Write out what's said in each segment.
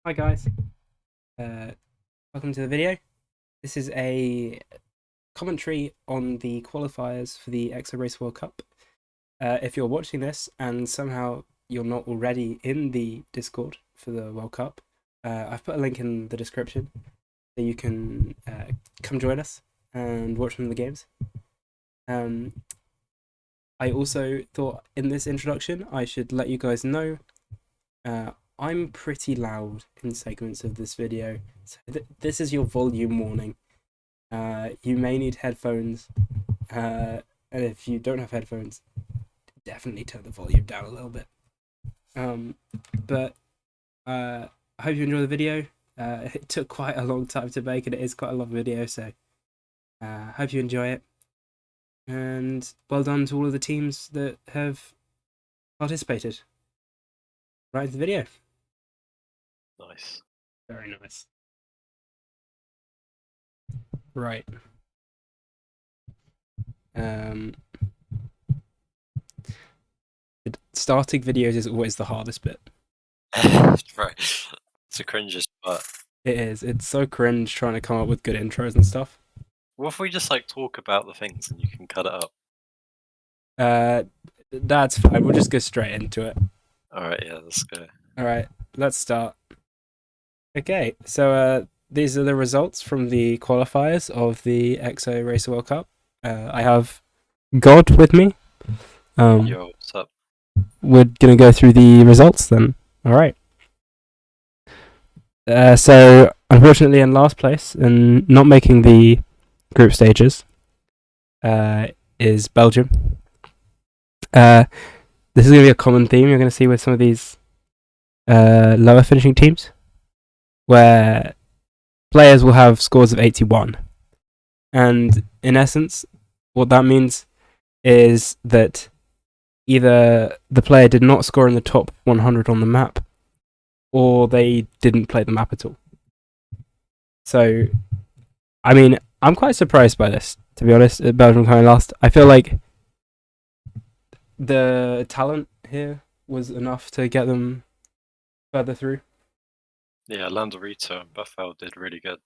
Hi guys, uh, welcome to the video. This is a commentary on the qualifiers for the Exoracer World Cup. If you're watching this and somehow you're not already in the Discord for the World Cup, I've put a link in the description so you can come join us and watch some of the games. I also thought in this introduction I should let you guys know I'm pretty loud in segments of this video, so this is your volume warning. You may need headphones, and if you don't have headphones, definitely turn the volume down a little bit. But I hope you enjoy the video. It took quite a long time to make, and it is quite a long video, so hope you enjoy it. And well done to all of the teams that have participated. Right into the video. Nice. Very nice. Right. Starting videos is always the hardest bit. Right. It's the cringiest part. It is. It's so cringe trying to come up with good intros and stuff. What if we just talk about the things and you can cut it up? That's fine. We'll just go straight into it. Alright, yeah, let's go. All right, let's start. Okay, so these are the results from the qualifiers of the Exoracer World Cup. I have God with me. Yo, what's up? We're gonna go through the results then. All right. So unfortunately, in last place and not making the group stages, is Belgium. This is going to be a common theme you're going to see with some of these lower finishing teams, where players will have scores of 81. And in essence, what that means is that either the player did not score in the top 100 on the map, or they didn't play the map at all. So, I mean, I'm quite surprised by this, to be honest, Belgium coming last. I feel like the talent here was enough to get them further through. Yeah, Landorito and Buffel did really good.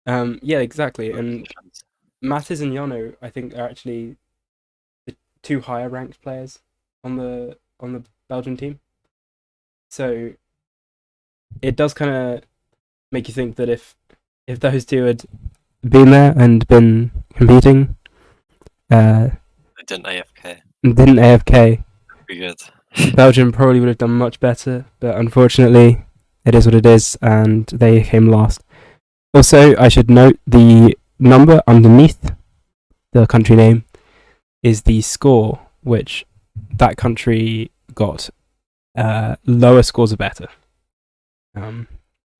Yeah, exactly. Both And defense. Matters and Yono, I think, are actually the two higher ranked players on the Belgian team. So it does kind of make you think that if those two had been there and been competing, They didn't AFK. didn't AFK, Pretty good. Belgium probably would have done much better. But unfortunately, it is what it is, and they came last. Also, I should note the number underneath the country name is the score, which that country got. Lower scores are better.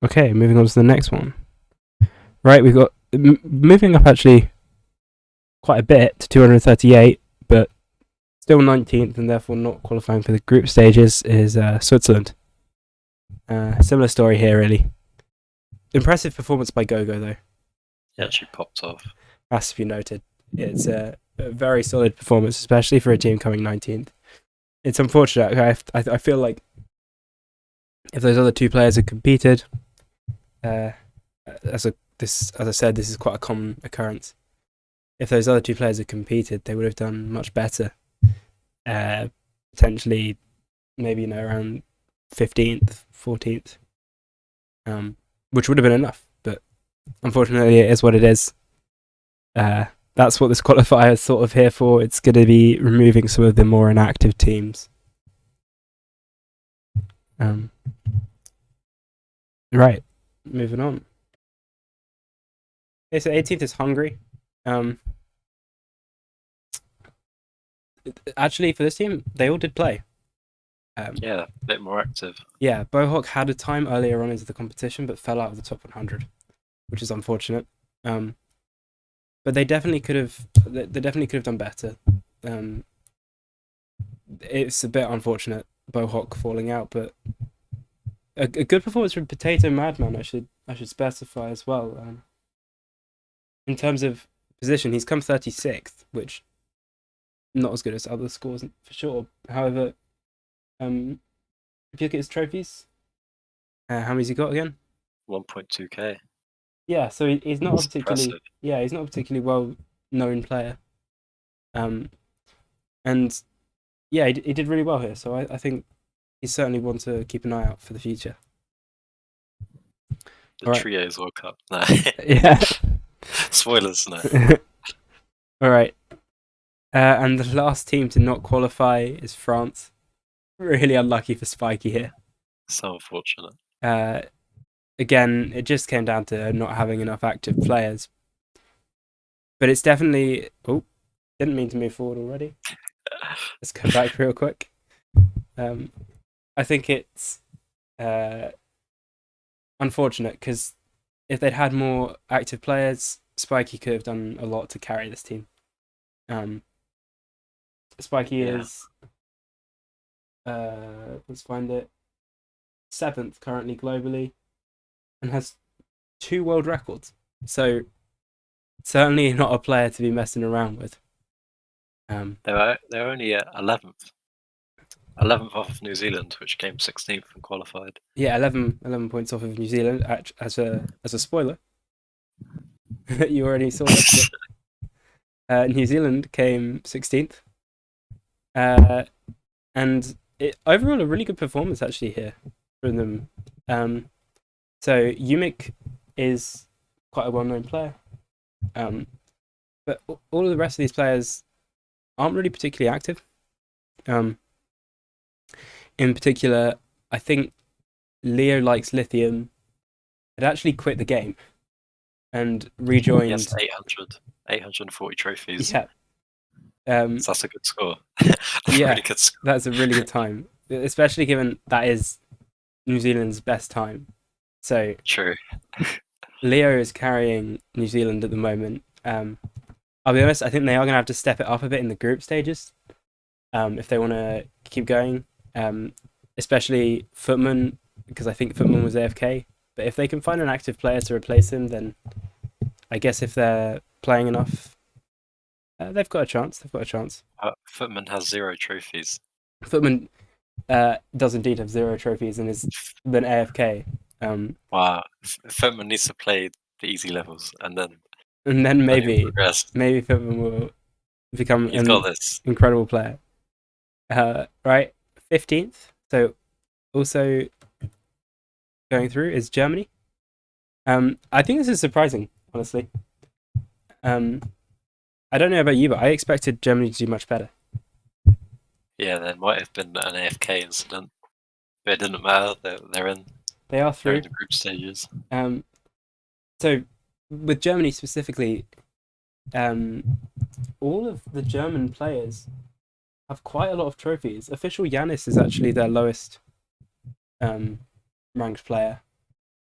Okay, moving on to the next one. Right, we've got moving up actually quite a bit to 238, but still 19th and therefore not qualifying for the group stages is Switzerland. Similar story here, really. Impressive performance by Gogo, though. He actually popped off. Has to be noted. It's a very solid performance, especially for a team coming 19th. It's unfortunate. I feel like if those other two players had competed, as I said, this is quite a common occurrence. If those other two players had competed, they would have done much better. Potentially, maybe around 15th, 14th, which would have been enough. But unfortunately, it is what it is. That's what this qualifier is sort of here for. It's going to be removing some of the more inactive teams. Right, moving on. Okay, so 18th is Hungary. Actually, for this team, they all did play. Yeah, a bit more active. Yeah, Bohawk had a time earlier on into the competition, but fell out of the top 100, which is unfortunate. But they definitely could have. They definitely could have done better. It's a bit unfortunate, Bohawk falling out, but a good performance from Potato Madman. I should specify as well. In terms of position, he's come 36th, which not as good as other scores for sure. However, if you look at his trophies, How many's he got again? 1.2k. Yeah, so he's not a That's particularly impressive. he's not a particularly well known player. Um, and yeah, he did really well here. So I think he's certainly one to keep an eye out for the future. The All right. Trios World Cup. No. Yeah. Spoilers, no. All right. And the last team to not qualify is France. Really unlucky for Spiky here. So unfortunate. Again, it just came down to not having enough active players. But it's definitely. Oh, didn't mean to move forward already. Let's go back real quick. I think it's unfortunate because if they'd had more active players, Spiky could have done a lot to carry this team. Spiky is, let's find it, 7th currently globally and has 2 world records. So certainly not a player to be messing around with. They're only at 11th. 11th off of New Zealand, which came 16th and qualified. Yeah, 11 points off of New Zealand. As a spoiler, you already saw this. New Zealand came 16th, and overall a really good performance actually here from them. So Yumik is quite a well-known player, but all of the rest of these players aren't really particularly active. In particular, I think Leo Likes Lithium had actually quit the game and rejoined. Yes, 840 trophies. Yeah. So that's a good score. That's yeah, a really good score. that's a really good time, especially given that is New Zealand's best time. So True. Leo is carrying New Zealand at the moment. I'll be honest, I think they are going to have to step it up a bit in the group stages if they want to keep going. Especially Footman, because I think Footman was AFK. But if they can find an active player to replace him, then I guess if they're playing enough, they've got a chance. Footman has 0 trophies. Footman does indeed have 0 trophies and has been AFK. Wow. Footman needs to play the easy levels and then maybe progress. Footman will become He's an got this. incredible player. Right, 15th. So also going through is Germany. I think this is surprising, honestly. I don't know about you, but I expected Germany to do much better. Yeah, there might have been an AFK incident, but it didn't matter. They're in. They are They're through. in the group stages. So with Germany specifically, all of the German players have quite a lot of trophies. Official Yanis is actually their lowest ranked player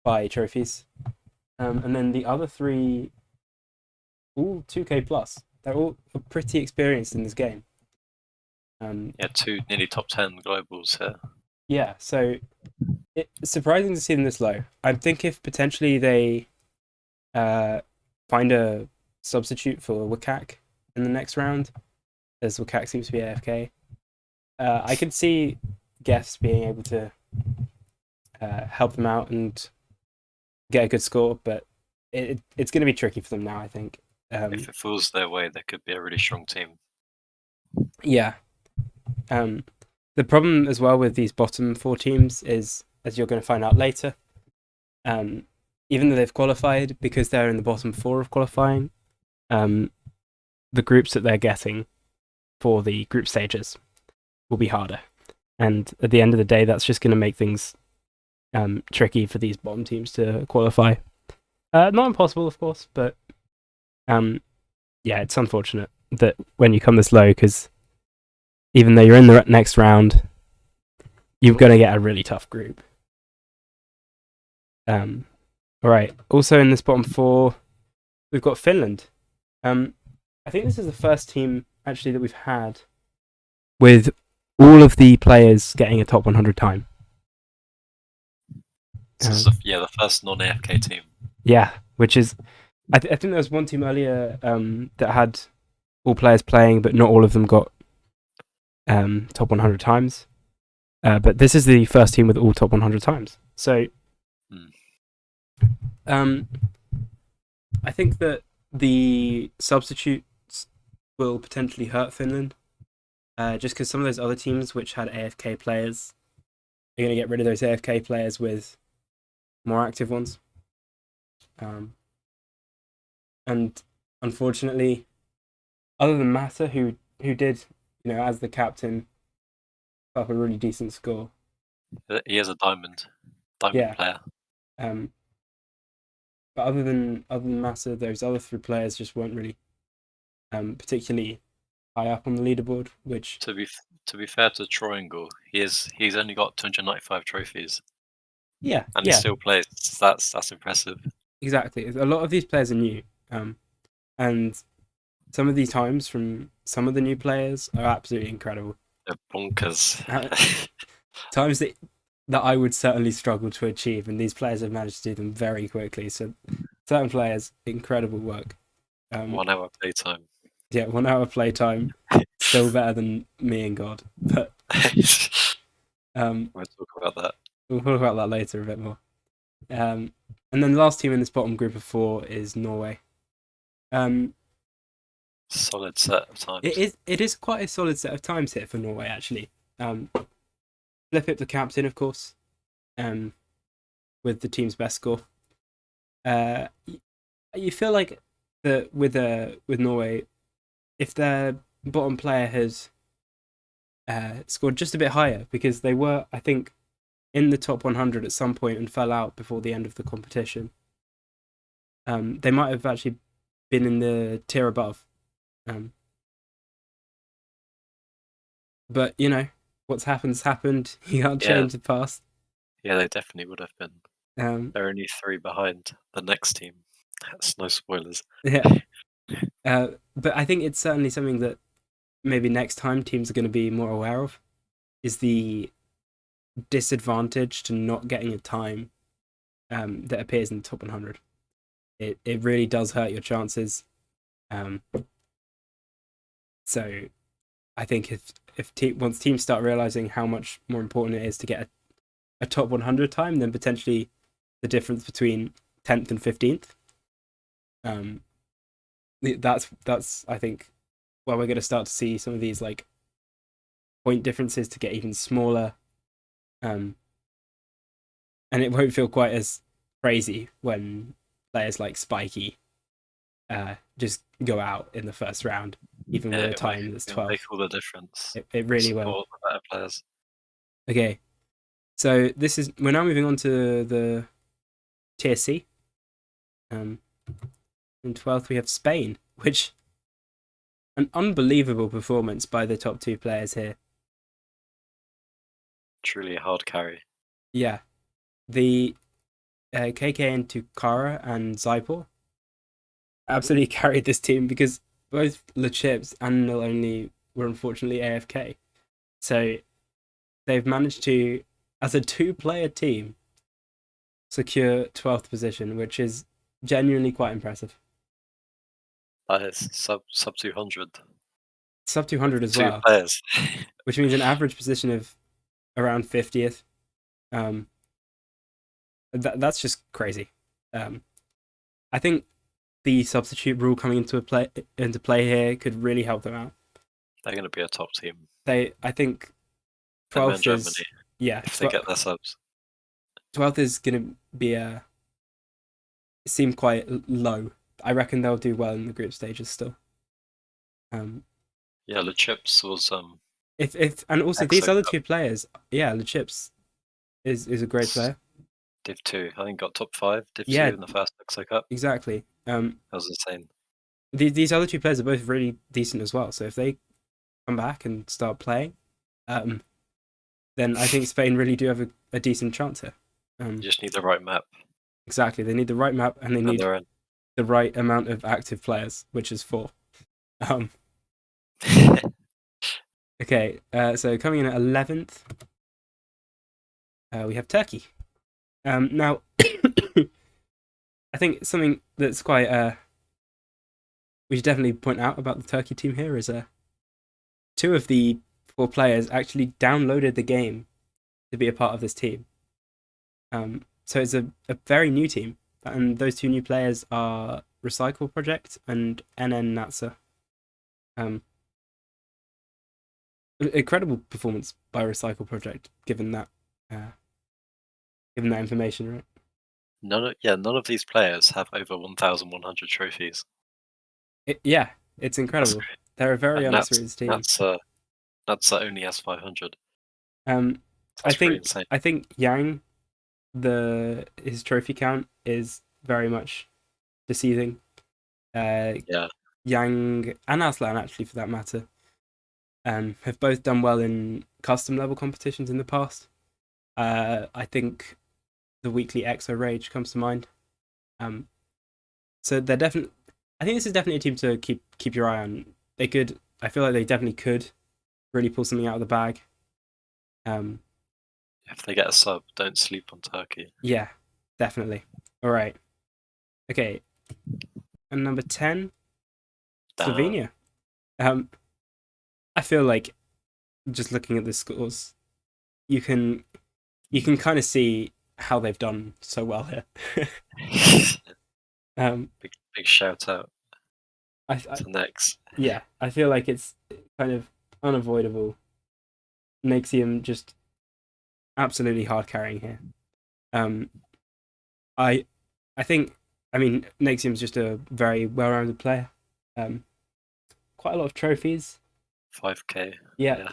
by trophies. And then the other 3, all 2K plus. They're all pretty experienced in this game. Yeah, 2 nearly top 10 globals here. Yeah, so it's surprising to see them this low. I think if potentially they find a substitute for Wakak in the next round, as Wakak seems to be AFK, I could see Gefs being able to help them out and get a good score, but it's going to be tricky for them now, I think. If it falls their way, there could be a really strong team. Yeah. The problem as well with these bottom 4 teams is, as you're going to find out later, even though they've qualified, because they're in the bottom 4 of qualifying, the groups that they're getting for the group stages will be harder. And at the end of the day, that's just going to make things tricky for these bottom teams to qualify. Not impossible, of course, but yeah, it's unfortunate that when you come this low, because even though you're in the next round, you're going to get a really tough group. All right. Also in this bottom 4, we've got Finland. I think this is the first team actually that we've had with all of the players getting a top 100 time. This is the first non-AFK team. Yeah, which is, I think there was one team earlier that had all players playing, but not all of them got top 100 times. But this is the first team with all top 100 times. So Hmm. I think that the substitutes will potentially hurt Finland, just because some of those other teams which had AFK players are going to get rid of those AFK players with more active ones. And unfortunately, other than Mata, who did, as the captain, put up a really decent score. He is a diamond Yeah. player. But other than Mata, those other three players just weren't really particularly high up on the leaderboard. Which To be fair to Triangle, he's only got 295 trophies, yeah, and he yeah, still plays. That's impressive. exactly. A lot of these players are new, and some of these times from some of the new players are absolutely incredible. They're bonkers. Times that I would certainly struggle to achieve, and these players have managed to do them very quickly. So certain players, incredible work. 1 hour playtime. Yeah, 1 hour playtime, still better than me and God. But We'll talk about that. we'll talk about that later a bit more. And then the last team in this bottom group of 4 is Norway. Solid set of times. It is quite a solid set of times here for Norway, actually. Flip it the captain, of course, with the team's best score. You feel like that with Norway, if their bottom player has scored just a bit higher, because they were, I think, in the top 100 at some point and fell out before the end of the competition. They might have actually been in the tier above. But what's happened's happened. You can't change the past. Yeah, they definitely would have been. They're only 3 behind the next team. That's no spoilers. Yeah. But I think it's certainly something that maybe next time teams are going to be more aware of, is the disadvantage to not getting a time that appears in the top 100. It really does hurt your chances. So I think once teams start realizing how much more important it is to get a top 100 time, then potentially the difference between 10th and 15th. That's I think where we're going to start to see some of these like point differences to get even smaller, and it won't feel quite as crazy when players like Spiky just go out in the first round, even with a time that's 12. Make all the difference. It really will. The better players. Okay, so we're now moving on to the tier C. In 12th we have Spain, which an unbelievable performance by the top 2 players here. Truly a hard carry. Yeah, the KK and Tukara and Zypor absolutely carried this team, because both Le Chips and Nil were unfortunately AFK. So they've managed to, as a 2-player team, secure 12th position, which is genuinely quite impressive. That is sub 200. Sub 200 as well. 2 players. Which means an average position of around 50th. That's just crazy. I think the substitute rule coming into play here could really help them out. They're going to be a top team. I think 12th Germany, is, yeah, if they get their subs. 12th is going to seem quite low. I reckon they'll do well in the group stages still. Yeah, Le Chips was if and also these other 2 players, yeah, Le Chips is a great player. Div 2, I think got top 5 Div 2 Yeah, in the first Exo Cup. Exactly. That was insane. These other 2 players are both really decent as well. So if they come back and start playing, then I think Spain really do have a decent chance here. You just need the right map. Exactly. They need the right map, and they need the right amount of active players, which is 4. Okay, so coming in at 11th, we have Turkey. Now, I think something that's quite we should definitely point out about the Turkey team here is 2 of the 4 players actually downloaded the game to be a part of this team. So it's a very new team, and those two new players are Recycle Project and NN Natsa. Um, Incredible performance by Recycle Project, uh, given that information, right? None of these players have over 1,100 trophies. Yeah, it's That's incredible. great. They're a very And unexperienced team. That's only has 500. Um, I That's pretty think insane. I think Yang, the his trophy count is very much deceiving. Uh, Yeah, Yang and Aslan, actually, for that matter, have both done well in custom level competitions in the past. I think the weekly Exo Rage comes to mind. Um, so they're definitely. I think this is definitely a team to keep your eye on. They could. I feel like they definitely could really pull something out of the bag. Um, if they get a sub, don't sleep on Turkey. yeah, definitely. All right. Okay. And number 10, Damn. Slovenia. Um, I feel like just looking at the scores, you can kind of see how they've done so well here. um, Big shout out I to Nex. yeah, I feel like it's kind of unavoidable. Nexium just absolutely hard carrying here. Um, I I think I mean Nexium's just a very well-rounded player. Um, Quite a lot of trophies. 5k. Yeah.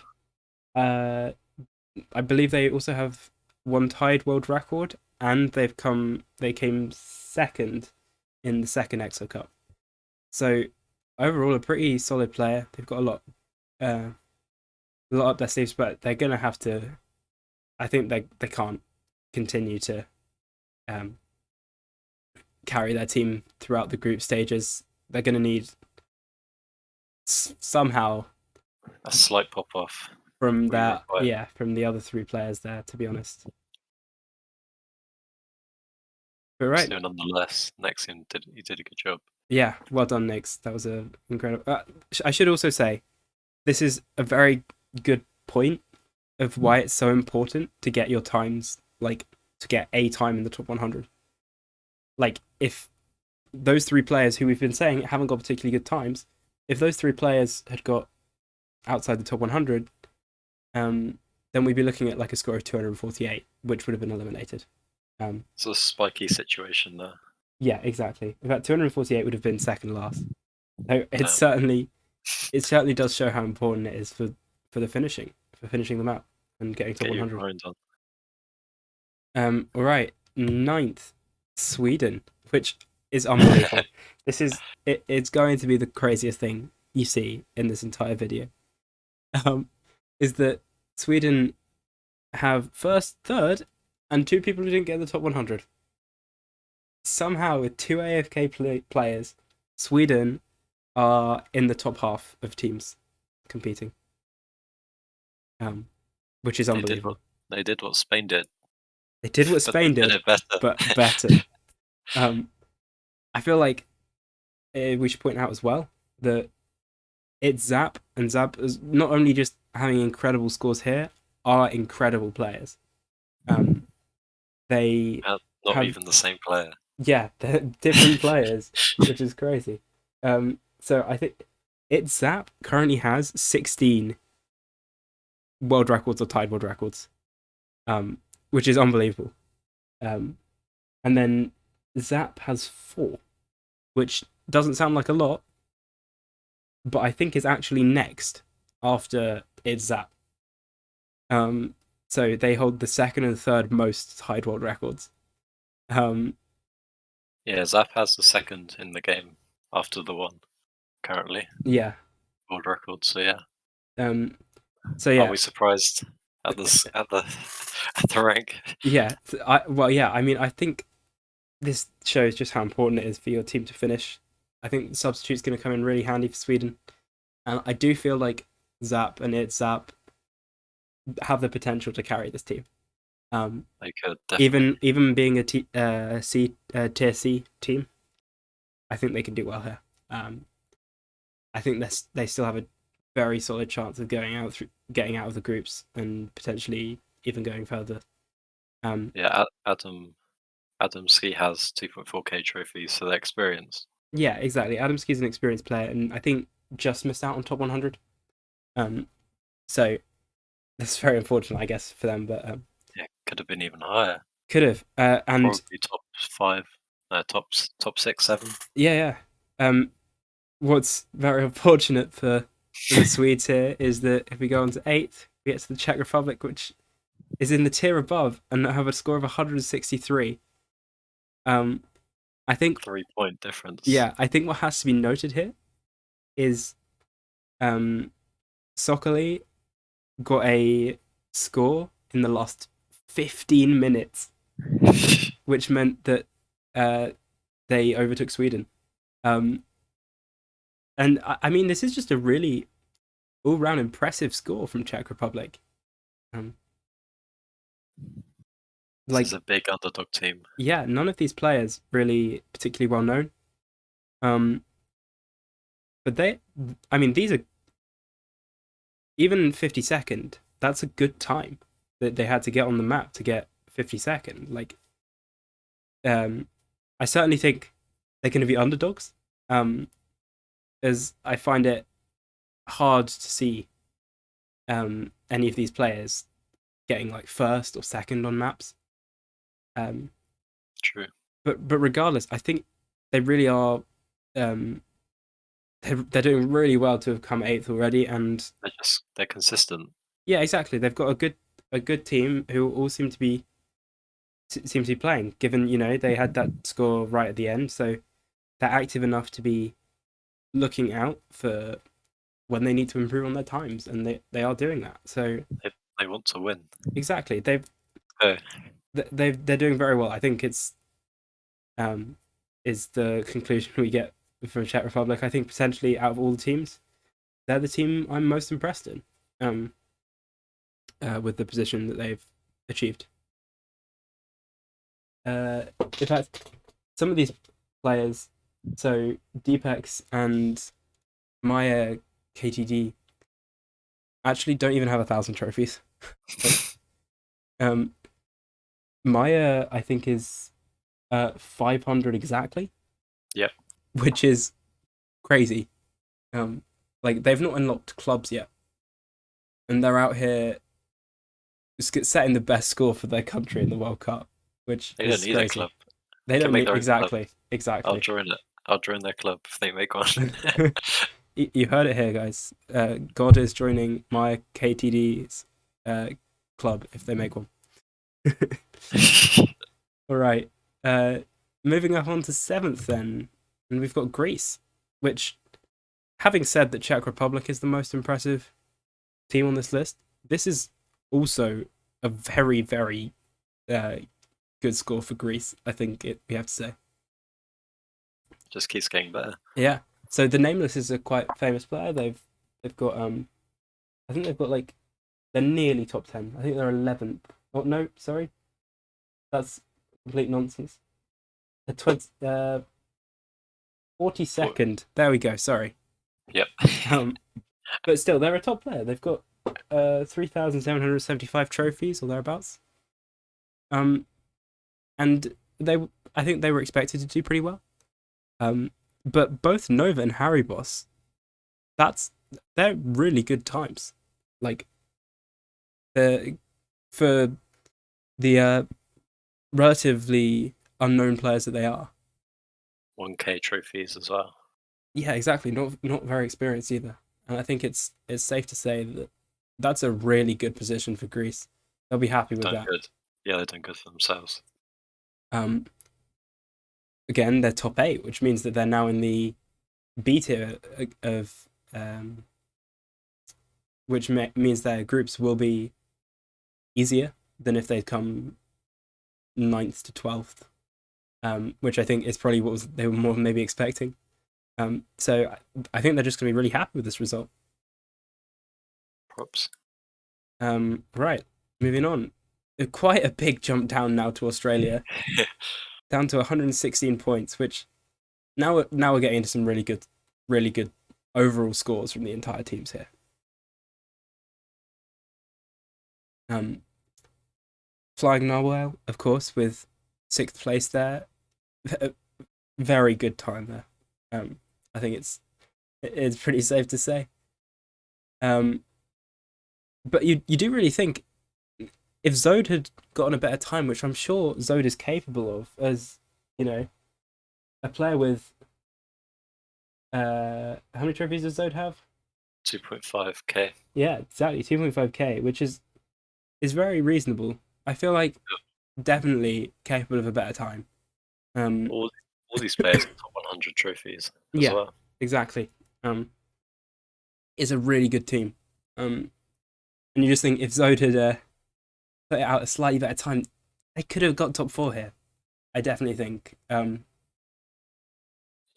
Yeah. Uh, I believe they also have one tied world record, and they came second in the second Exo Cup. So overall, a pretty solid player. They've got uh, a lot up their sleeves, but they're gonna have to. I think they can't continue to um, carry their team throughout the group stages. They're gonna need somehow A slight pop off. from Really that, required. yeah, from the other three players there. To be honest, but right, So nonetheless, Nexium did a good job. yeah, well done, Nix. That was a incredible. I should also say this is a very good point of why it's so important to get your times, like to get a time in the top 100. Like if those three players who we've been saying haven't got particularly good times, if those three players had got outside the top 100, then we'd be looking at like a score of 248, which would have been eliminated. It's a spiky situation there. Yeah, exactly. In fact, 248 would have been second last. So Damn. it certainly does show how important it is for the finishing, for finishing them out and getting top Get your 100. grind on. All right, ninth, Sweden, which is unbelievable. It's going to be the craziest thing you see in this entire video. Um, is that Sweden have first, third, and two people who didn't get the top 100. Somehow, with two AFK players, Sweden are in the top half of teams competing, um, which is They did what unbelievable. they did what Spain did, They did what but they Spain did did, it better. but better. I feel like we should point out as well that it's Zap, and Zap is not only just having incredible scores here, are incredible players. They Not have, even the same player. yeah, they're different players, which is crazy. So I think it's Zap currently has 16 world records or tied world records, which is unbelievable. Um, and then Zap has 4, which doesn't sound like a lot, but I think is actually next after it's Zap. Um, so they hold the second and third most tied world records. Um, Yeah, Zap has the second in the game after the one currently yeah. world record. So yeah, Um, so are yeah, we surprised at the at the rank? yeah. Yeah. I mean, I think this shows just how important it is for your team to finish. I think the substitute's going to come in really handy for Sweden, and I do feel like Zap and it's Zap have the potential to carry this team. They could definitely. Even being a tier C team, I think they can do well here. I think they still have a very solid chance of getting out of the groups and potentially even going further. Yeah, Adam Adamski has 2.4k trophies, so they're experienced. Yeah, exactly. Adamski's an experienced player, and I think just missed out on top 100. So that's very unfortunate, I guess, for them. But Yeah, could have been even higher. could have. And Probably top 5, top 6, 7. yeah. What's very unfortunate for the Swedes here is that if we go on to 8th, we get to the Czech Republic, which is in the tier above and have a score of 163. I think 3-point difference. Yeah, I think what has to be noted here is Sokoli got a score in the last 15 minutes, which meant that they overtook Sweden. And I mean, this is just a really all-round impressive score from Czech Republic. This is a big underdog team. Yeah, none of these players really particularly well known. But these are even 52nd. That's a good time that they had to get on the map to get 52nd. I certainly think they're going to be underdogs. As I find it hard to see any of these players getting like first or second on maps. True. But regardless, I think they really are. They're doing really well to have come 8th already, and they're consistent. Yeah, exactly. They've got a good team who all seem to be playing. Given they had that score right at the end, so they're active enough to be looking out for when they need to improve on their times, and they are doing that. So they want to win. Exactly. They're doing very well. I think it's is the conclusion we get from Czech Republic. I think potentially out of all the teams, they're the team I'm most impressed in. With the position that they've achieved. In fact, some of these players, so Deepex and Maya KTD, actually don't even have 1,000 trophies. Maya, I think, is 500 exactly. Yep. Which is crazy. They've not unlocked clubs yet, and they're out here setting the best score for their country in the World Cup, which they is don't need crazy. a club. They don't need exactly. I'll join it. I'll join their club if they make one. You heard it here, guys. God is joining my KTD's club if they make one. All right. Moving up on to 7th then, and we've got Greece, which, having said that Czech Republic is the most impressive team on this list, this is also a very, very good score for Greece, I think we have to say. Just keeps getting better. Yeah. So the Nameless is a quite famous player. They've got I think they've got they're nearly top 10. I think they're 11th. Oh no, sorry. That's complete nonsense. The 42nd. There we go. Sorry. Yep. But still, they're a top player. They've got 3,775 trophies or thereabouts. And I think they were expected to do pretty well. But both Nova and Harry Boss, they're really good times. For the relatively unknown players that they are. 1k trophies as well. Yeah, exactly. Not very experienced either. And I think it's safe to say that that's a really good position for Greece. They'll be happy with that. Good. Yeah, they're doing good for themselves. Again, they're top 8, which means that they're now in the B tier of which means their groups will be easier than if they'd come 9th to 12th, which I think is probably what they were more maybe expecting. So I think they're just going to be really happy with this result. Props. Right, moving on. Quite a big jump down now to Australia, down to 116 points, which now we're getting into some really good overall scores from the entire teams here. Flying Narwhal, of course, with 6th place there. Very good time there. I think it's pretty safe to say. But you do really think if Zode had gotten a better time, which I'm sure Zode is capable of, as a player with how many trophies does Zode have? 2.5k. Yeah, exactly, 2.5k, which is very reasonable. I feel like definitely capable of a better time. All these players have top 100 trophies as Yeah, well. exactly. It's a really good team. And you just think if Zode had put it out a slightly better time, they could have got top 4 here. I definitely think. Yeah,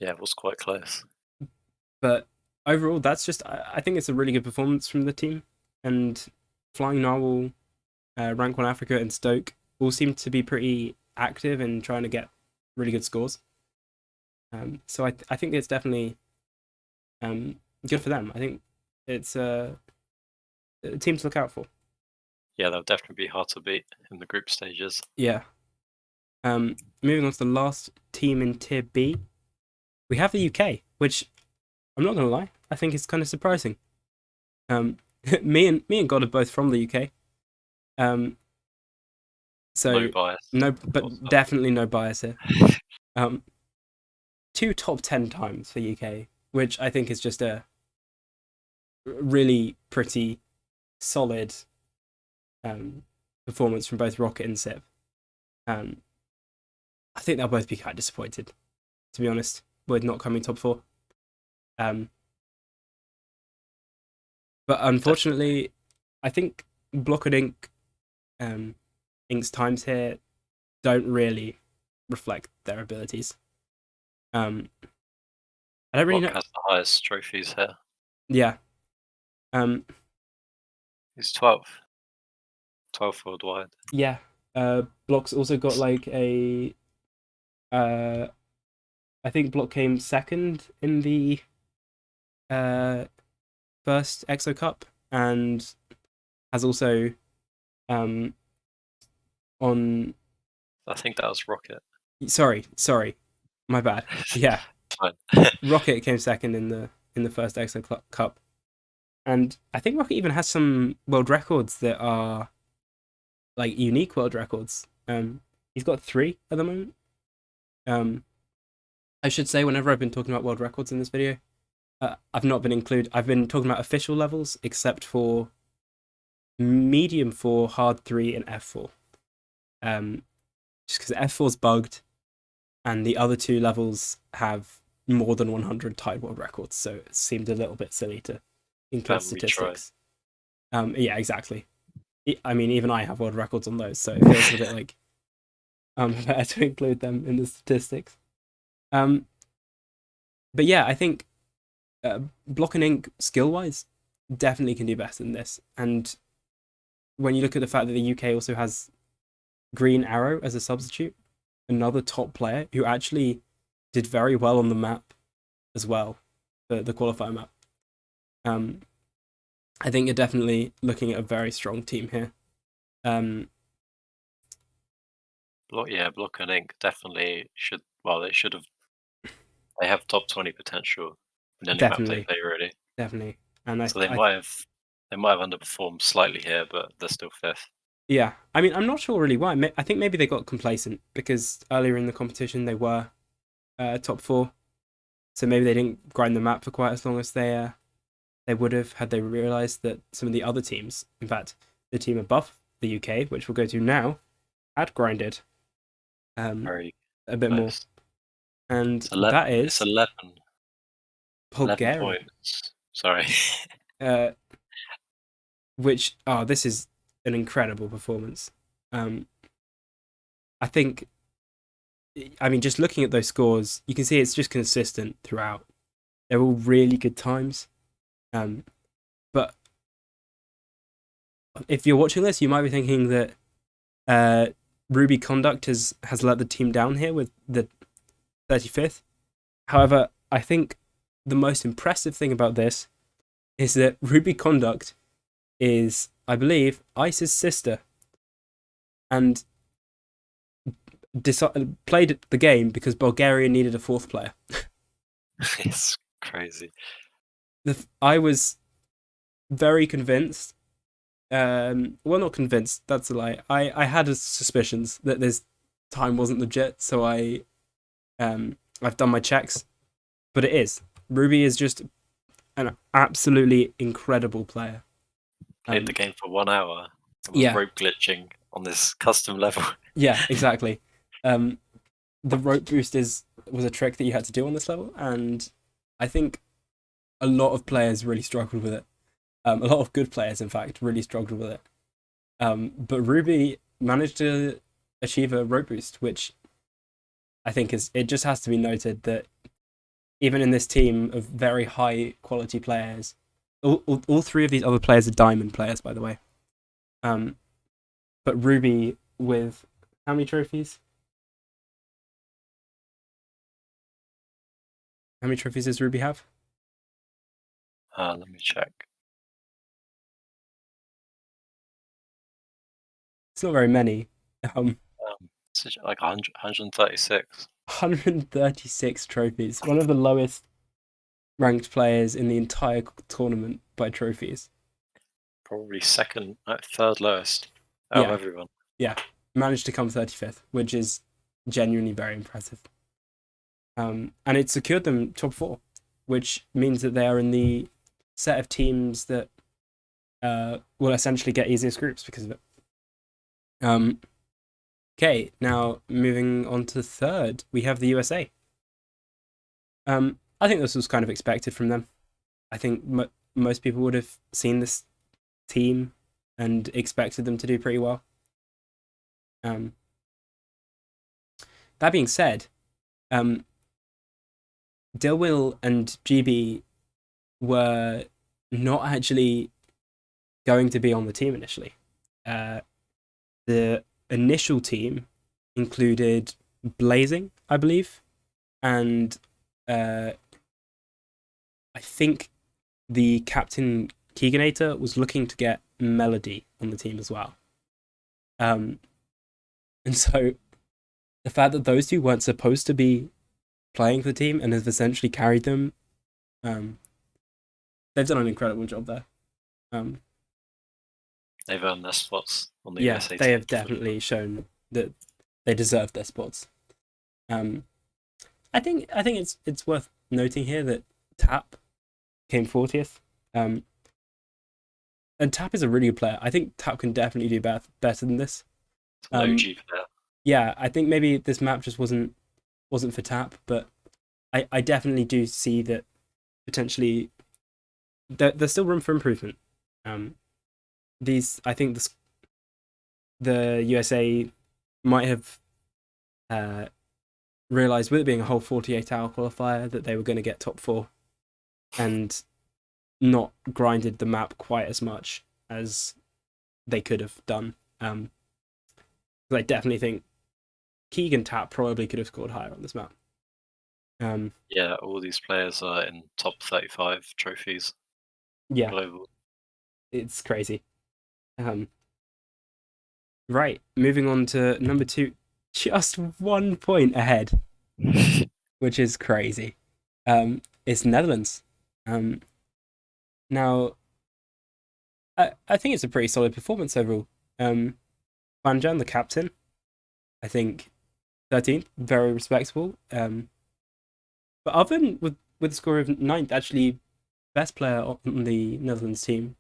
it was quite close. But overall, that's just I think it's a really good performance from the team. And Flying Narwhal, Rank 1 Africa, and Stoke all seem to be pretty active in trying to get really good scores. So I think it's definitely good for them. I think it's a team to look out for. Yeah, they'll definitely be hard to beat in the group stages. Yeah. Moving on to the last team in Tier B, we have the UK, which I'm not gonna lie, I think it's kind of surprising. Me and God are both from the UK. So No bias. no, but definitely no bias here. 2 top 10 times for UK, which I think is just a really pretty solid performance from both Rocket and Sip. I think they'll both be quite disappointed, to be honest, with not coming top 4. But unfortunately, I think Block and Ink, Ink's times here don't really reflect their abilities. I don't really Block know. has the highest trophies here. Yeah. He's 12th. 12th worldwide. Yeah. Block's also got like a. I think Block came second in the first Exo Cup and has also on. I think that was Rocket. Sorry, my bad. Yeah, Fine. Rocket came second in the first Exo Cup, and I think Rocket even has some world records that are like unique world records. He's got 3 at the moment. I should say, whenever I've been talking about world records in this video, I've not been I've been talking about official levels, except for medium 4, hard 3, and F4. Just because F4's bugged, and the other 2 levels have more than 100 tied world records, so it seemed a little bit silly to include statistics. Yeah, exactly. I mean, even I have world records on those, so it feels a bit like better to include them in the statistics. But yeah, I think Block and Ink skill-wise definitely can do better than this. And when you look at the fact that the UK also has Green Arrow as a substitute, another top player who actually did very well on the map as well, the qualifier map. I think you're definitely looking at a very strong team here. Block and Ink definitely should. Well, they should have. They have top 20 potential in any map they play, really. Definitely, and so they might have underperformed slightly here, but they're still 5th. Yeah, I mean, I'm not sure really why. I think maybe they got complacent because earlier in the competition they were top 4, so maybe they didn't grind the map for quite as long as they would have had they realised that some of the other teams, in fact, the team above the UK, which we'll go to now, had grinded Very a bit more. And it's 11, that is it's 11 Bulgaria. 11 points. Sorry. Which this is an incredible performance. I think. I mean, just looking at those scores, you can see it's just consistent throughout. They're all really good times. But if you're watching this, you might be thinking that Ruby Conduct has let the team down here with the 35th. However, I think the most impressive thing about this is that Ruby Conduct is, I believe, Ice's sister. And played the game because Bulgaria needed a fourth player. It's crazy. I was very convinced. Well, not convinced. That's a lie. I had suspicions that this time wasn't legit, so I've done my checks, but it is. Ruby is just an absolutely incredible player. Played the game for 1 hour and was Yeah. rope glitching on this custom level. Yeah, exactly. The rope boost was a trick that you had to do on this level, and I think a lot of players really struggled with it. A lot of good players, in fact, really struggled with it. But Ruby managed to achieve a rope boost, which I think it just has to be noted that even in this team of very high quality players, all three of these other players are diamond players, by the way. But Ruby with how many trophies? How many trophies does Ruby have? Let me check. It's not very many. It's like 136. 136 trophies. One of the lowest ranked players in the entire tournament by trophies. Probably third lowest out of everyone. Yeah, managed to come 35th, which is genuinely very impressive. And it secured them top 4, which means that they are in the set of teams that will essentially get easiest groups because of it. Okay, now moving on to third, we have the USA. I think this was kind of expected from them. I think most people would have seen this team and expected them to do pretty well. That being said, Dilwil and GB were not actually going to be on the team initially. The initial team included Blazing, I believe, and I think the captain Keeganator was looking to get Melody on the team as well. And so the fact that those two weren't supposed to be playing for the team and have essentially carried them, they've done an incredible job there. They've earned their spots on the Yeah, USA they team. have definitely shown that they deserve their spots. I think it's worth noting here that Tap came 40th. And Tap is a really good player. I think Tap can definitely do better than this. It's an OG player. Yeah, I think maybe this map just wasn't for Tap, but I definitely do see that potentially there's still room for improvement. I think the USA might have realized, with it being a whole 48-hour qualifier, that they were going to get top 4 and not grinded the map quite as much as they could have done. I definitely think Keegan Tap probably could have scored higher on this map. Yeah, all these players are in top 35 trophies. Yeah, global. It's crazy. Right, moving on to number 2, just 1 point ahead, which is crazy. It's Netherlands. Now, I think it's a pretty solid performance overall. Van Jan, the captain, I think 13th, very respectable. But Oven with a score of 9th, actually best player on the Netherlands team.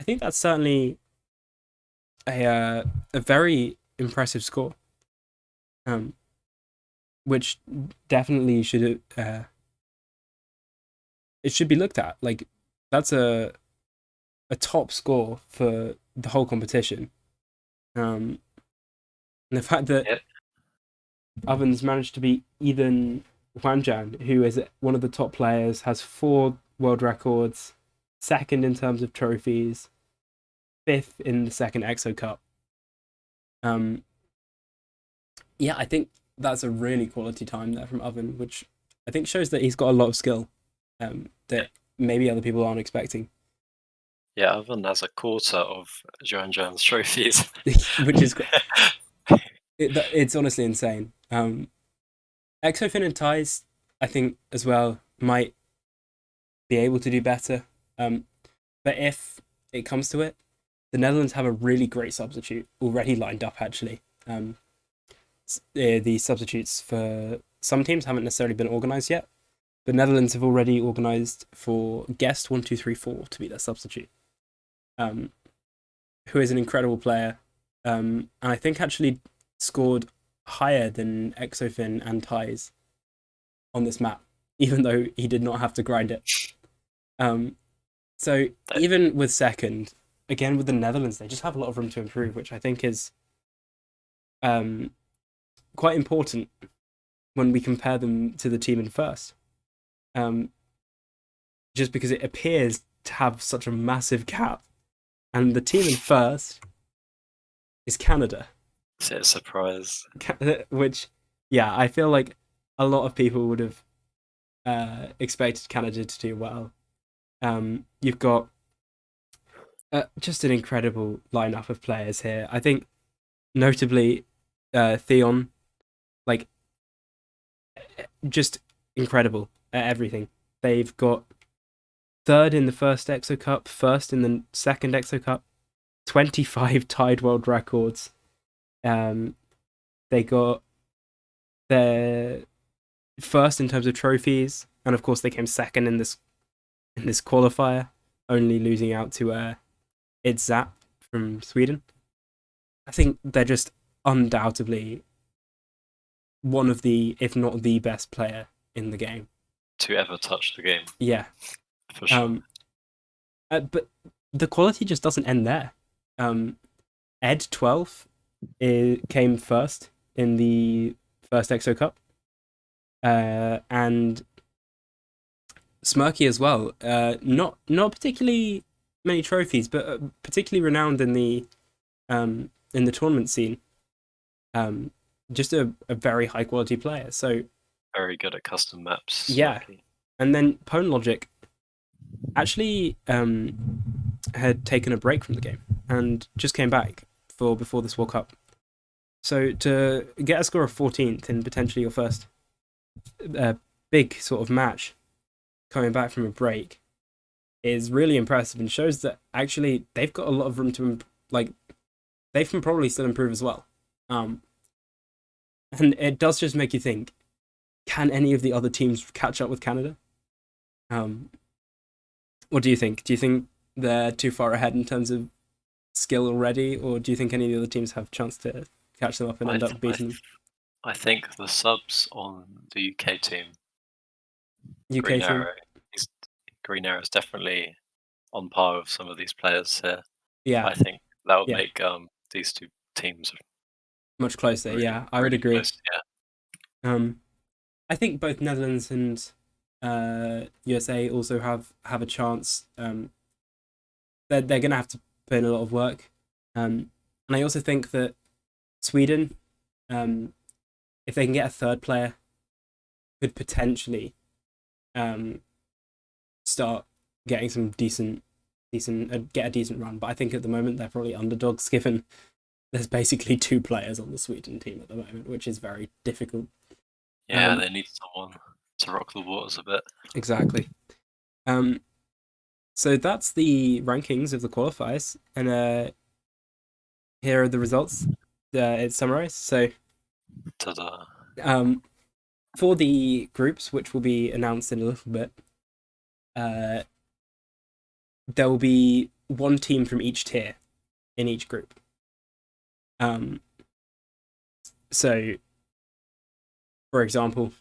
I think that's certainly a very impressive score. Which definitely should it should be looked at. Like, that's a top score for the whole competition. And the fact that Ovens managed to beat Ethan Wanjan, who is one of the top players, has 4 world records, 2nd in terms of trophies, 5th in the 2nd Exo Cup. Yeah, I think that's a really quality time there from Oven, which I think shows that he's got a lot of skill that maybe other people aren't expecting. Yeah, Oven has a quarter of Johan Jones trophies. Which is It's honestly insane. Exofin and Ties, I think as well, might be able to do better. Um, but if it comes to it, the Netherlands have a really great substitute already lined up. Actually, the substitutes for some teams haven't necessarily been organised yet. The Netherlands have already organised for Guest 1234 to be their substitute, um, who is an incredible player, and I think actually scored higher than Exofin and Ties on this map, even though he did not have to grind it. Um, so They, even with second, again with the Netherlands, they just have a lot of room to improve, which I think is um, quite important when we compare them to the team in first. Um, just because it appears to have such a massive gap, and the team in first is Canada, it's a surprise. which, yeah, I feel like a lot of people would have expected Canada to do well. You've got just an incredible lineup of players here. I think, notably, Theon, like, just incredible at everything. They've got third in the first Exo Cup, first in the second Exo Cup, 25 tied world records. They got their first in terms of trophies, and of course they came second in this qualifier, only losing out to Idzap from Sweden. I think they're just undoubtedly one of the, if not the best player in the game. To ever touch the game, Yeah. for sure. But the quality just doesn't end there. Ed 12 came first in the first Exo Cup. And Smirky as well. Not particularly many trophies, but particularly renowned in the tournament scene. Just a very high quality player. So Very good at custom maps. yeah, Smirky. and then Pwn Logic actually had taken a break from the game and just came back for before this World Cup. So to get a score of 14th in potentially your first big sort of match, coming back from a break, is really impressive and shows that actually they've got a lot of room to they can probably still improve as well. And it does just make you think: can any of the other teams catch up with Canada? What do you think? Do you think they're too far ahead in terms of skill already, or do you think any of the other teams have a chance to catch them up and end up beating them? I think the subs on the UK team, UK Green team, Arrow, Green Arrow is definitely on par with some of these players here. yeah, I think that would yeah, make these two teams much closer. really, Yeah, I would really agree. close. Yeah, I think both Netherlands and USA also have a chance. They're gonna have to put in a lot of work, and I also think that Sweden, if they can get a third player, could potentially start getting some get a decent run. But I think at the moment they're probably underdogs, given there's basically two players on the Sweden team at the moment, which is very difficult. yeah, they need someone to rock the waters a bit. Exactly. So that's the rankings of the qualifiers, and here are the results. It's summarized. So, Ta-da. for the groups, which will be announced in a little bit, there will be one team from each tier in each group. So, for example,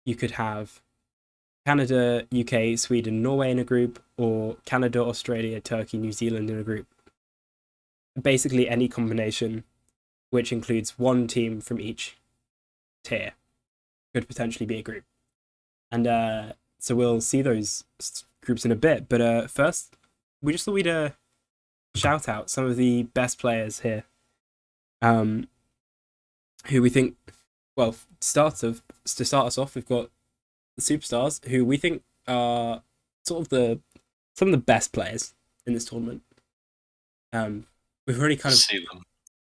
you could have Canada, UK, Sweden, Norway in a group, or Canada, Australia, Turkey, New Zealand in a group. Basically, any combination which includes one team from each tier could potentially be a group. And so we'll see those groups in a bit. But first, we just thought we'd shout out some of the best players here, who we think. Well, to start us off, we've got the superstars who we think are sort of some of the best players in this tournament. We've already kind of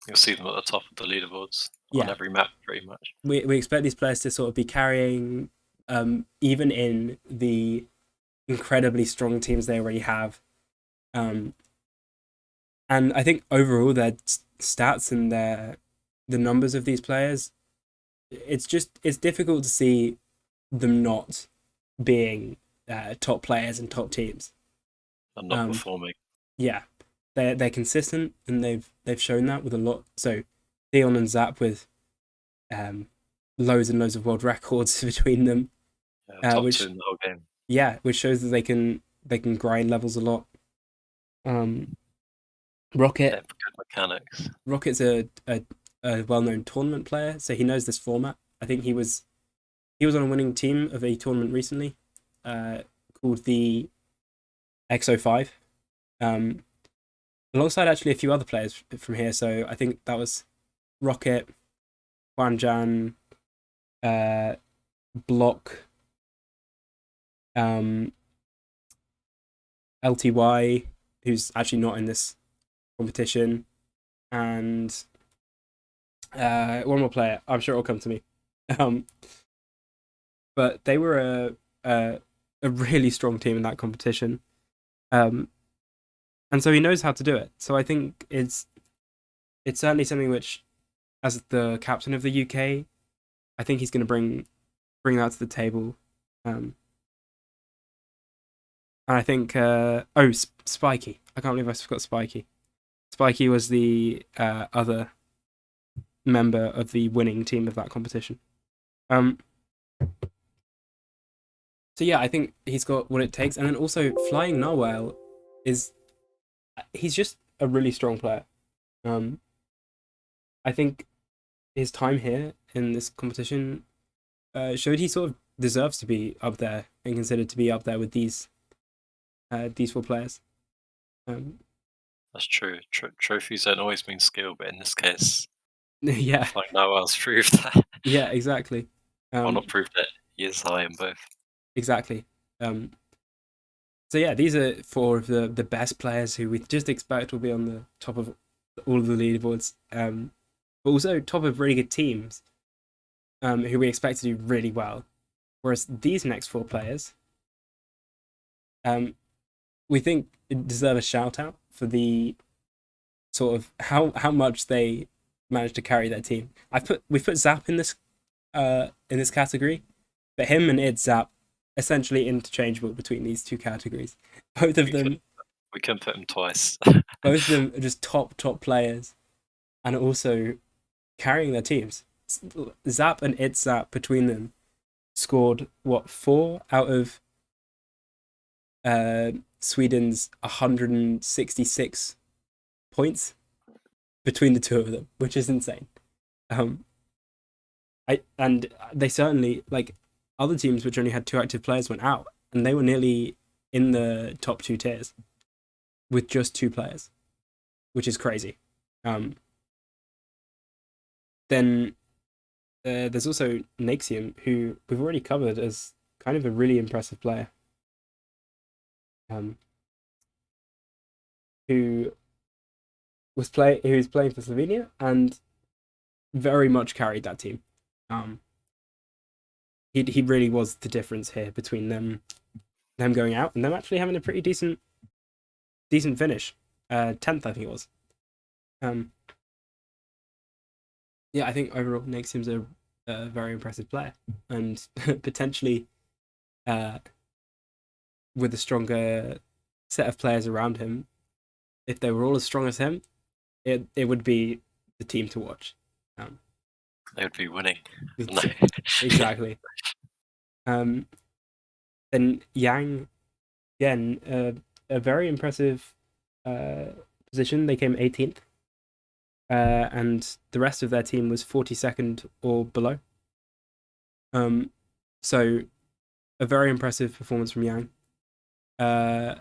You'll see them at the top of the leaderboards on every map, pretty much. We expect these players to sort of be carrying, even in the incredibly strong teams they already have. And I think overall their stats and the numbers of these players, it's difficult to see them not being top players and top teams. And not performing. Yeah, they're consistent, and they've shown that with a lot. So Theon and Zap with loads and loads of world records between them. Top 2 in the whole game. Yeah, which shows that they can grind levels a lot. Rocket, good mechanics. Rocket's a well-known tournament player, so he knows this format. I think he was on a winning team of a tournament recently, called the XO5, alongside actually a few other players from here. So I think that was Rocket, Huanjan, Block, LTY, who's actually not in this competition, and one more player. I'm sure it'll come to me. But they were a really strong team in that competition, and so he knows how to do it. So I think it's certainly something which, as the captain of the UK, I think he's going to bring that to the table. And I think Spiky. I can't believe I forgot Spiky. Spiky was the other member of the winning team of that competition. So yeah, I think he's got what it takes, and then also Flying Narwhal he's just a really strong player. I think his time here in this competition showed he sort of deserves to be up there and considered to be up there with these four players. That's true. Trophies don't always mean skill, but in this case, yeah, Flying Narwhal's proved that. Yeah, exactly. Well, not proved it. He is high in both. Exactly. So yeah, these are four of the best players who we just expect will be on the top of all of the leaderboards, but also top of really good teams, who we expect to do really well. Whereas these next four players, we think deserve a shout out for the sort of how much they managed to carry their team. We've put Zap in this category, but him and Zap essentially interchangeable between these two categories. Both of them. We can put them twice. Both of them are just top players, and also carrying their teams. Zap and Zap between them scored 4 out of Sweden's 166 points between the two of them, which is insane. And they certainly, like, other teams which only had 2 active players went out, and they were nearly in the top 2 tiers with just 2 players, which is crazy. Then there's also Naxium, who we've already covered as kind of a really impressive player, who was playing for Slovenia and very much carried that team. He really was the difference here between them going out and them actually having a pretty decent finish. 10th, I think it was. Yeah, I think overall Naxium's a very impressive player, and potentially with a stronger set of players around him, if they were all as strong as him, it would be the team to watch. They would be winning. Exactly. Then Yang, again, a very impressive position. They came 18th, and the rest of their team was 42nd or below. So a very impressive performance from Yang. I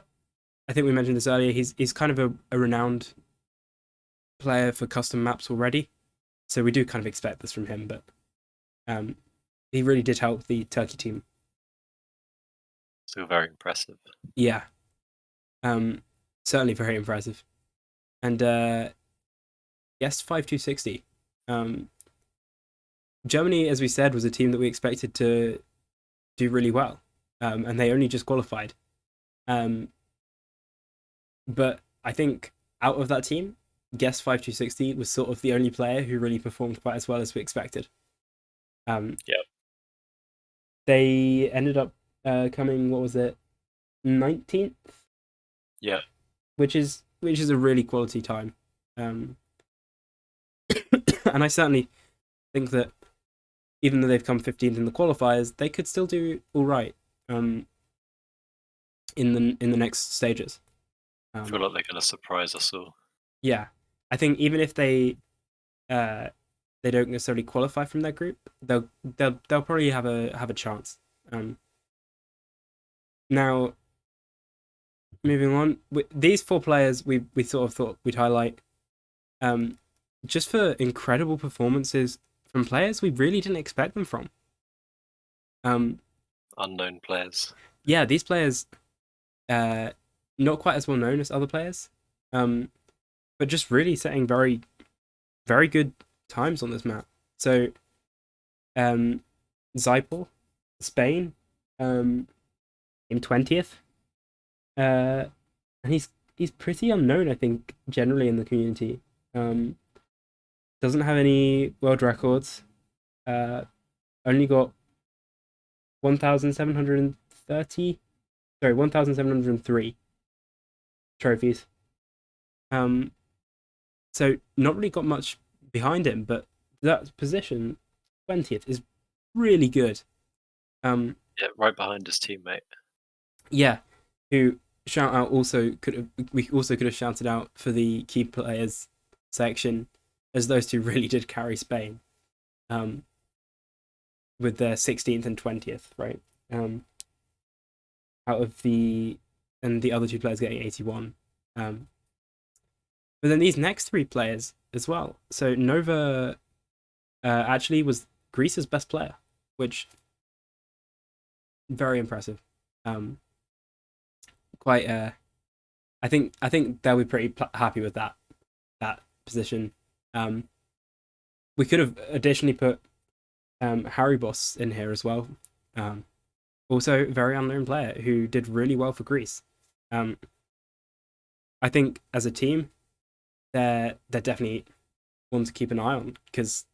think we mentioned this earlier. He's kind of a renowned player for custom maps already, so we do kind of expect this from him. But he really did help the Turkey team. Still very impressive. Yeah, certainly very impressive. And yes, 5260. Germany, as we said, was a team that we expected to do really well, and they only just qualified. Um, but I think out of that team, Guess 5260 was sort of the only player who really performed quite as well as we expected. Yeah. They ended up coming, what was it, 19th, Yeah. which is a really quality time. And I certainly think that even though they've come 15th in the qualifiers, they could still do all right in the next stages. I feel like they're going to surprise us all. Yeah, I think even if uh, they don't necessarily qualify from their group, they'll probably have a chance. Now, moving on, these four players we sort of thought we'd highlight, just for incredible performances from players we really didn't expect them from. Unknown players. Yeah, these players, not quite as well known as other players, but just really setting very, very good times on this map. So, Zypel, Spain, in 20th, and he's pretty unknown, I think, generally in the community. Doesn't have any world records. Only got 1,730, sorry, 1,703 trophies. So not really got much behind him, but that position, 20th, is really good. Yeah, right behind his teammate. Yeah, who shout out also we also could have shouted out for the key players section, as those two really did carry Spain, with their 16th and 20th, right? Out of the other two players getting 81. But then these next three players as well. So Nova actually was Greece's best player, which very impressive. Quite I think they'll be pretty happy with that position. We could have additionally put Harry Boss in here as well. Also, very unknown player who did really well for Greece. I think as a team, they're definitely one to keep an eye on because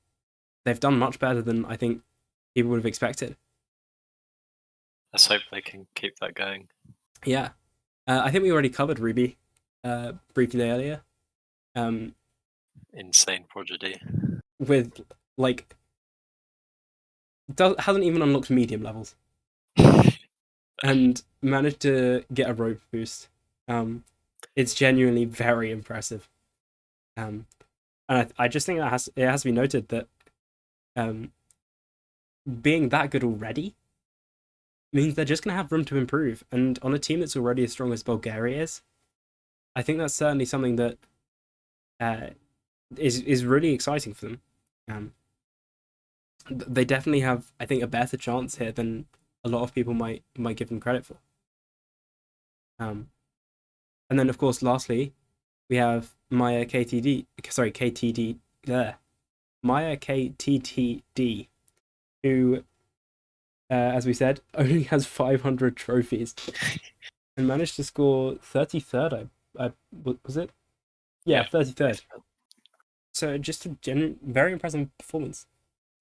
they've done much better than I think people would have expected. Let's hope they can keep that going. Yeah, I think we already covered Ruby briefly earlier. Insane prodigy. With like, hasn't even unlocked medium levels, and managed to get a rope boost. It's genuinely very impressive. And I just think that it has to be noted that being that good already means they're just going to have room to improve. And on a team that's already as strong as Bulgaria is, I think that's certainly something that is really exciting for them. They definitely have, I think, a better chance here than a lot of people might give them credit for. And then, of course, lastly, we have Maya KTTD, who, as we said, only has 500 trophies and managed to score 33rd. Was it? Yeah, 33rd. So just a very impressive performance.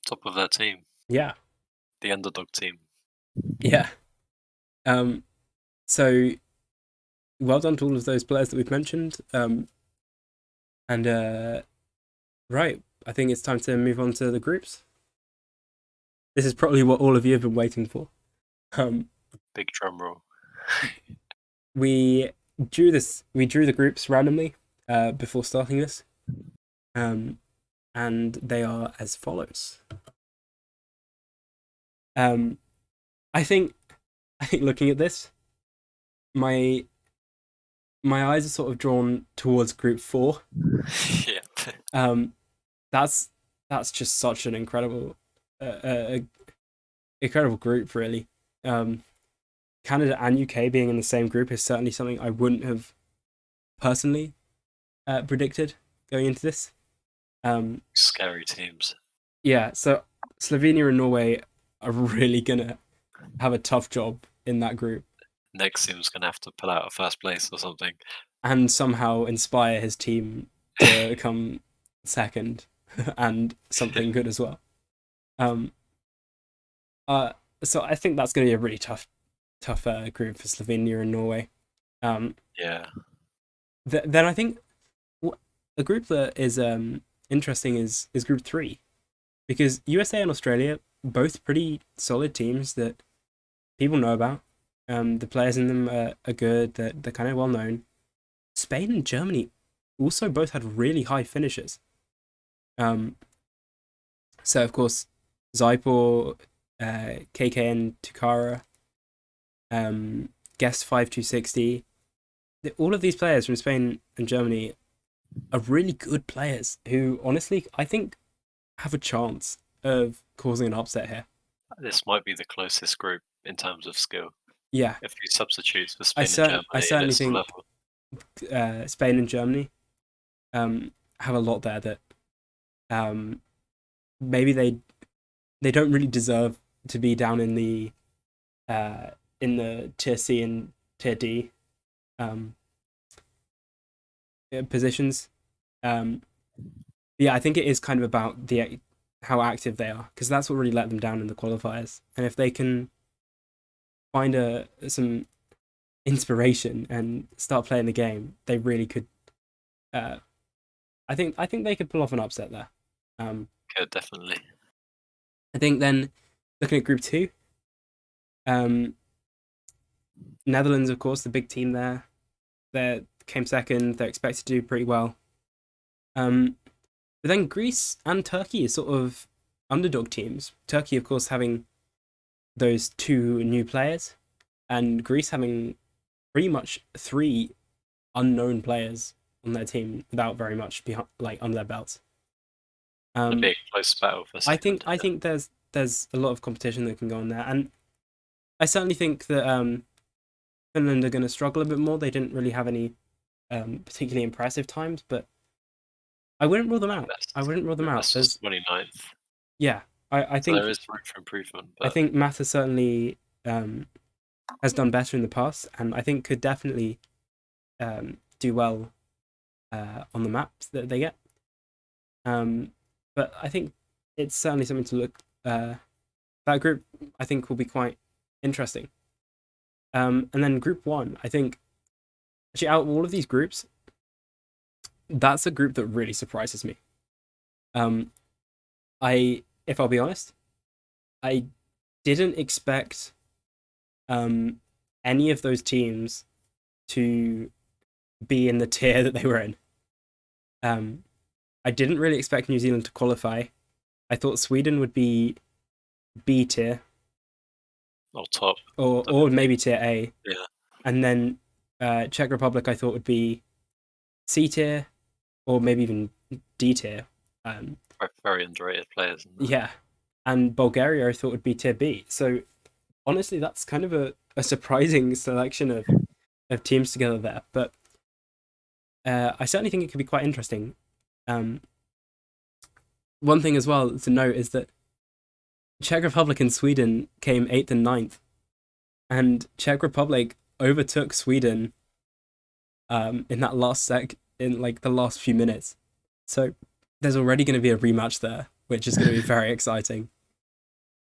Top of their team. Yeah. The underdog team. Yeah. So well done to all of those players that we've mentioned. Right, I think it's time to move on to the groups. This is probably what all of you have been waiting for. Big drum roll. We drew the groups randomly before starting this. And they are as follows. I think looking at this, my eyes are sort of drawn towards group 4. Yeah. That's just such an incredible incredible group, really. Canada and UK being in the same group is certainly something I wouldn't have personally predicted going into this. Scary teams. Yeah, so Slovenia and Norway are really gonna have a tough job in that group, Next team's gonna have to pull out a first place or something. and somehow inspire his team to come second and something good as well. Um, so I think that's going to be a really tough group for Slovenia and Norway. Yeah. Then I think a group that is interesting is Group 3, because USA and Australia, both pretty solid teams that people know about. The players in them are good. They're kind of well known. Spain and Germany also both had really high finishes. So of course, Zaipor, KKN Tukara, Guest 5260. All of these players from Spain and Germany are really good players who, honestly, I think have a chance of causing an upset here. This might be the closest group in terms of skill. Yeah, A few substitutes for Spain and Germany, I and certainly it's think level. Spain and Germany have a lot there that maybe they don't really deserve to be down in the tier C and tier D positions. Yeah, I think it is kind of about how active they are, because that's what really let them down in the qualifiers. And if they can find some inspiration and start playing the game, they really could. I think they could pull off an upset there. Could definitely. I think then looking at Group 2, Netherlands, of course, the big team there. They came second. They're expected to do pretty well. But then Greece and Turkey are sort of underdog teams. Turkey, of course, having those two new players, and Greece having pretty much 3 unknown players on their team without very much under their belts. A big close battle for second. I think there's a lot of competition that can go on there, and I certainly think that Finland are going to struggle a bit more. They didn't really have any particularly impressive times, but I wouldn't rule them out. I wouldn't rule them out. There's 29th. Yeah, I think there is room for improvement. But I think Mata certainly has done better in the past, and I think could definitely do well on the maps that they get. But I think it's certainly something to look. That group, I think, will be quite interesting. And then Group 1, I think, actually, out of all of these groups, that's a group that really surprises me. If I'll be honest, I didn't expect any of those teams to be in the tier that they were in. I didn't really expect New Zealand to qualify. I thought Sweden would be B tier. Or top. Or maybe tier A. Yeah. And then Czech Republic I thought would be C tier, or maybe even D tier. Very underrated players. Yeah. And Bulgaria I thought would be tier B. So honestly, that's kind of a surprising selection of teams together there. But I certainly think it could be quite interesting. One thing as well to note is that Czech Republic and Sweden came 8th and 9th, and Czech Republic overtook Sweden in that in like the last few minutes. So there's already going to be a rematch there, which is going to be very exciting.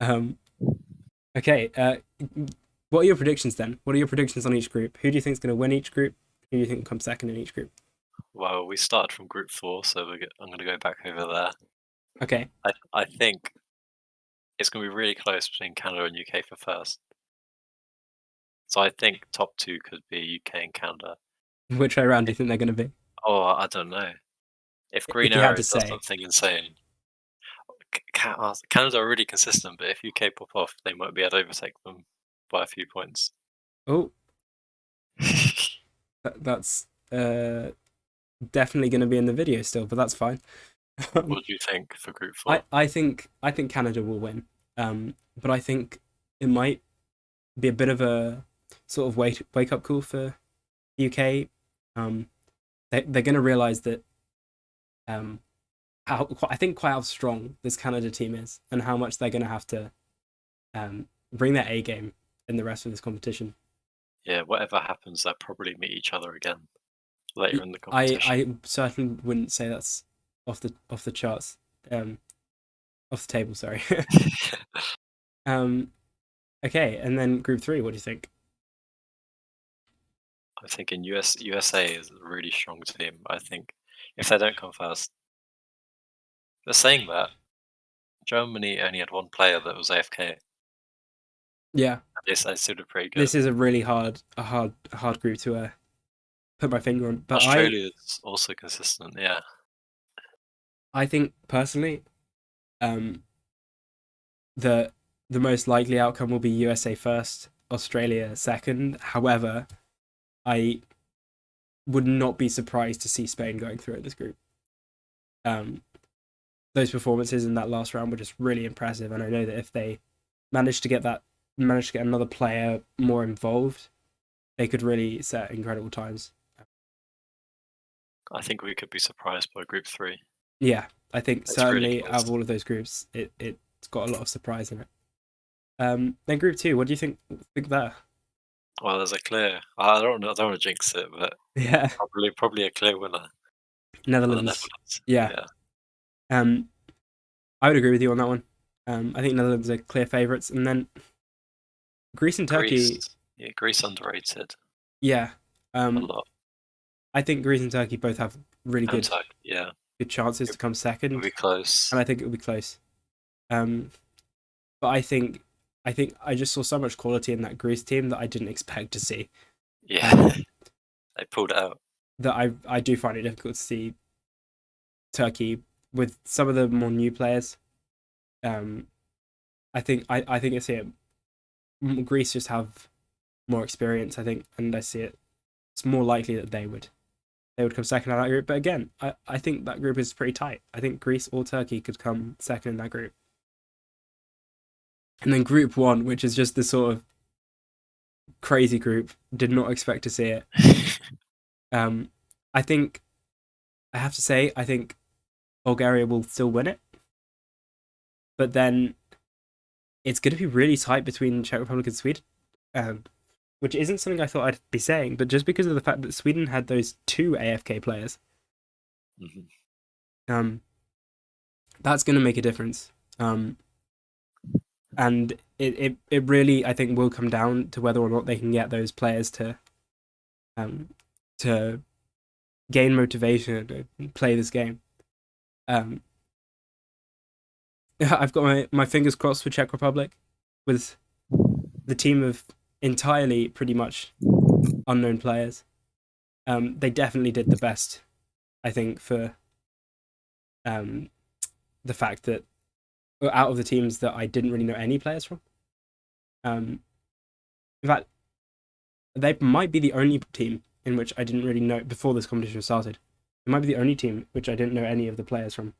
Okay, what are your predictions then? What are your predictions on each group? Who do you think is going to win each group? Who do you think will come second in each group? Well, we started from Group 4, so I'm going to go back over there. Okay. I think it's going to be really close between Canada and UK for first. So I think top 2 could be UK and Canada. Which way around do you think they're going to be? Oh, I don't know. If Green Arrow does something insane, Canada are really consistent, but if UK pop off, they might be able to overtake them by a few points. Oh, that's definitely going to be in the video still, but that's fine. What do you think for Group 4? I think Canada will win, but I think it might be a bit of a sort of wake up call for the UK. They're going to realise that quite how strong this Canada team is, and how much they're going to have to bring their A game in the rest of this competition. Yeah, whatever happens, they'll probably meet each other again later in the competition. I certainly wouldn't say that's off the charts, off the table. Sorry. Okay, and then Group 3. What do you think? I'm thinking USA is a really strong team. I think if they don't come first, they're saying that Germany only had one player that was AFK. Yeah, They still did pretty good. this is a really hard group to put my finger on. But Australia is also consistent. Yeah, I think personally, the most likely outcome will be USA first, Australia second. However, I would not be surprised to see Spain going through in this group. Those performances in that last round were just really impressive, and I know that if they managed to get another player more involved, they could really set incredible times. I think we could be surprised by Group 3. Yeah, I think It's certainly really out of all of those groups, it's got a lot of surprise in it. Then Group 2, what do you think there? Well, there's a clear. I don't want to jinx it, but Yeah, probably a clear winner. Netherlands. Yeah. I would agree with you on that one. I think Netherlands are clear favourites, and then Greece and Turkey. Yeah, Greece underrated. Yeah, A lot. I think Greece and Turkey both have really good chances to come second. It'll be close, and I think it will be close. But I think I just saw so much quality in that Greece team that I didn't expect to see. Yeah, they pulled it out. That I do find it difficult to see Turkey with some of the more new players. I think I see it. Greece just have more experience, I think, and I see it. It's more likely that they would come second in that group. But again, I think that group is pretty tight. I think Greece or Turkey could come second in that group. And then Group 1, which is just this sort of crazy group, did not expect to see it. I think I have to say I think Bulgaria will still win it, but then it's going to be really tight between Czech Republic and Sweden, which isn't something I thought I'd be saying, but just because of the fact that Sweden had those 2 AFK players, that's going to make a difference. And it really, I think, will come down to whether or not they can get those players to gain motivation and play this game. I've got my fingers crossed for Czech Republic, with the team of entirely pretty much unknown players. They definitely did the best, I think, for the fact that out of the teams that I didn't really know any players from. In fact, they might be the only team in which I didn't really know before this competition started. It might be the only team which I didn't know any of the players from.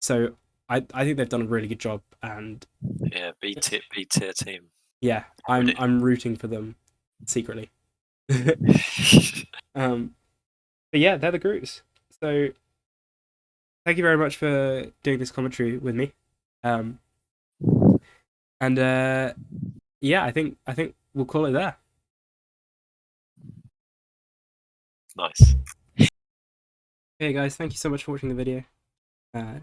So I think they've done a really good job, and yeah, B tier team. Yeah, I'm rooting for them secretly. But yeah, they're the groups. So thank you very much for doing this commentary with me. And yeah, I think we'll call it there. Nice. Okay, guys, thank you so much for watching the video. To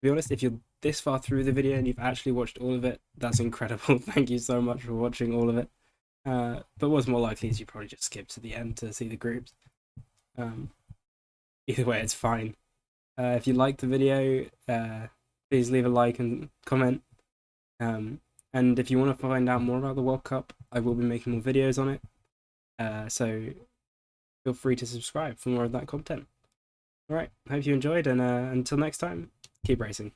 be honest, if you're this far through the video and you've actually watched all of it, that's incredible. Thank you so much for watching all of it. But what's more likely is you probably just skip to the end to see the groups. Either way, it's fine. If you liked the video, please leave a like and comment. And if you want to find out more about the World Cup, I will be making more videos on it. So feel free to subscribe for more of that content. Alright, hope you enjoyed, and until next time, keep racing.